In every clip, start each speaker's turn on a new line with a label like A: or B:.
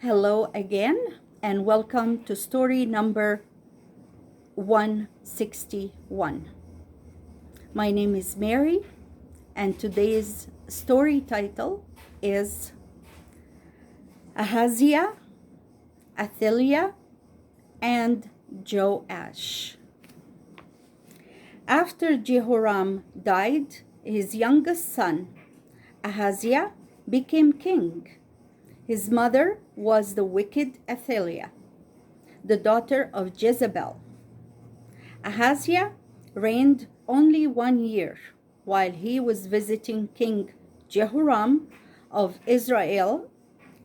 A: Hello again, and welcome to story number 161. My name is Mary, and today's story title is Ahaziah, Athaliah, and Joash. After Jehoram died, his youngest son, Ahaziah, became king. His mother was the wicked Athaliah, the daughter of Jezebel. Ahaziah reigned only 1 year while he was visiting King Jehoram of Israel,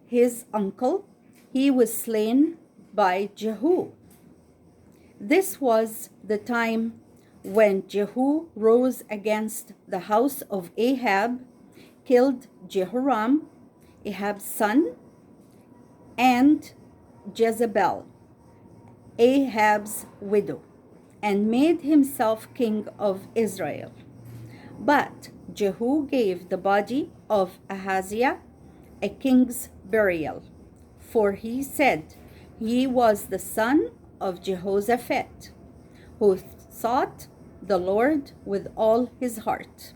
A: his uncle. He was slain by Jehu. This was the time when Jehu rose against the house of Ahab, killed Jehoram, Ahab's son, and Jezebel, Ahab's widow, and made himself king of Israel. But Jehu gave the body of Ahaziah a king's burial, for he said he was the son of Jehoshaphat, who sought the Lord with all his heart.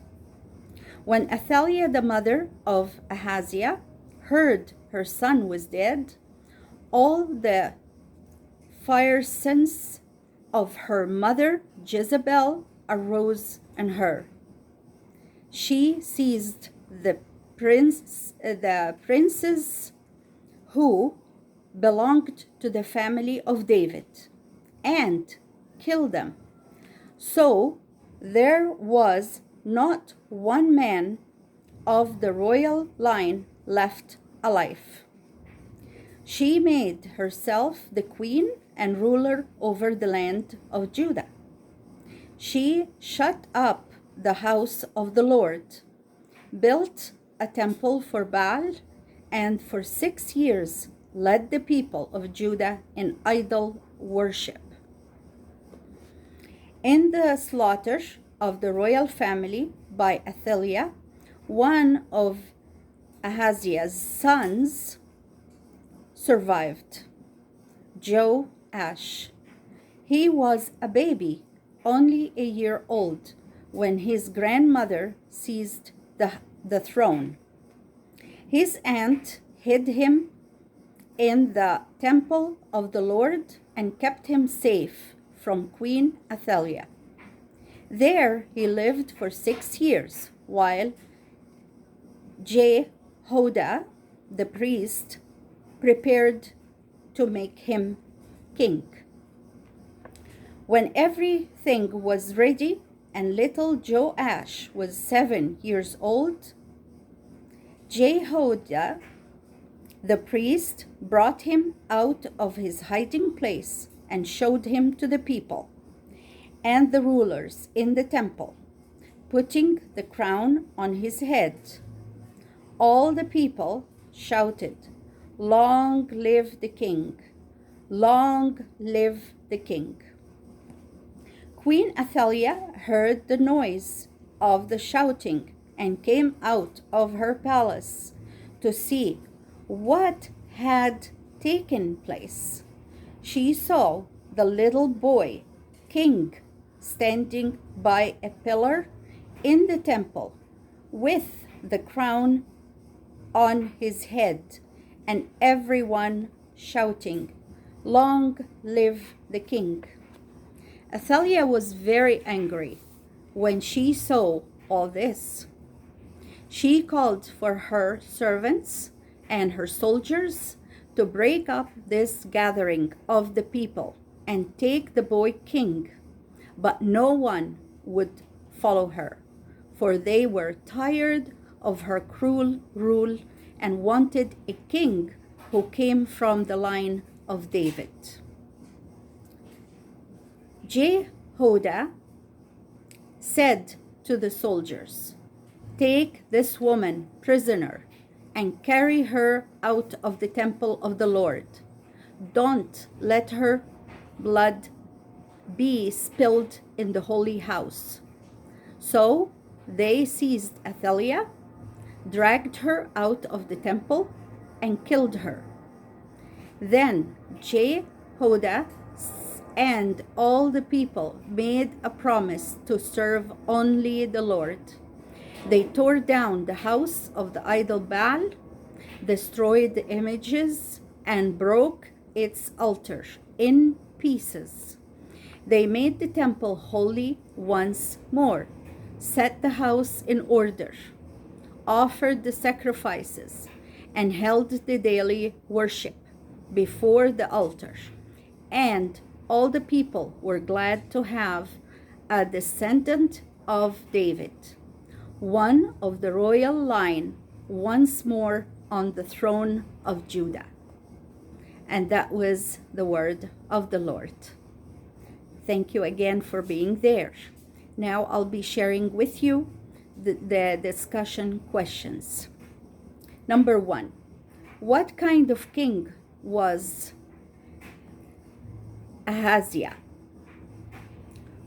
A: When Athaliah, the mother of Ahaziah, heard her son was dead, all the firesons of her mother Jezebel arose in her. She seized the princes who belonged to the family of David and killed them. So there was not one man of the royal line left alive. She made herself the queen and ruler over the land of Judah. She shut up the house of the Lord, built a temple for Baal, and for 6 years led the people of Judah in idol worship. In the slaughter of the royal family by Athaliah, one of Ahaziah's sons survived, Joash. He was a baby, only a year old, when his grandmother seized the throne. His aunt hid him in the temple of the Lord and kept him safe from Queen Athaliah. There he lived for 6 years, while Jehoiada, the priest, prepared to make him king. When everything was ready and little Joash was 7 years old, Jehoiada, the priest, brought him out of his hiding place and showed him to the people and the rulers in the temple, putting the crown on his head. All the people shouted, "Long live the king! Long live the king!" Queen Athaliah heard the noise of the shouting and came out of her palace to see what had taken place. She saw the little boy, king, standing by a pillar in the temple with the crown on his head, and everyone shouting, "Long live the king!" Athaliah was very angry when she saw all this. She called for her servants and her soldiers to break up this gathering of the people and take the boy king, but no one would follow her, for they were tired of her cruel rule and wanted a king who came from the line of David. Jehoiada said to the soldiers, "Take this woman prisoner and carry her out of the temple of the Lord. Don't let her blood be spilled in the holy house." So they seized Athaliah, dragged her out of the temple, and killed her. Then Jehoiada and all the people made a promise to serve only the Lord. They tore down the house of the idol Baal, destroyed the images, and broke its altar in pieces. They made the temple holy once more, set the house in order, offered the sacrifices, and held the daily worship before the altar. And all the people were glad to have a descendant of David, one of the royal line, once more on the throne of Judah. And that was the word of the Lord. Thank you again for being there. Now I'll be sharing with you the discussion questions. Number 1, what kind of king was Ahaziah?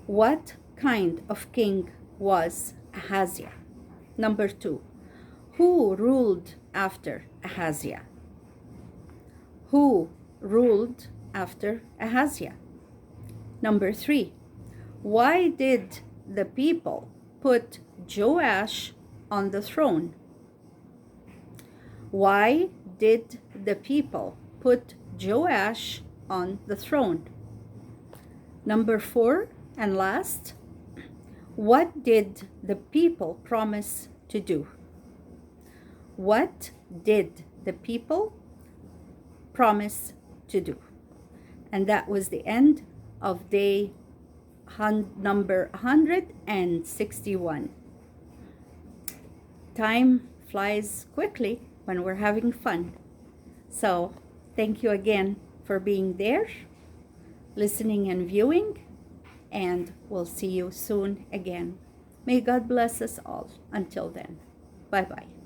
A: What kind of king was Ahaziah? Number 2, who ruled after Ahaziah? Who ruled after Ahaziah? Number 3, why did the people put Joash on the throne? Why did the people put Joash on the throne? Number 4 and last, what did the people promise to do? What did the people promise to do? And that was the end of day number 161. Time flies quickly when we're having fun. So thank you again for being there, listening and viewing, and we'll see you soon again. May God bless us all. Until then, bye-bye.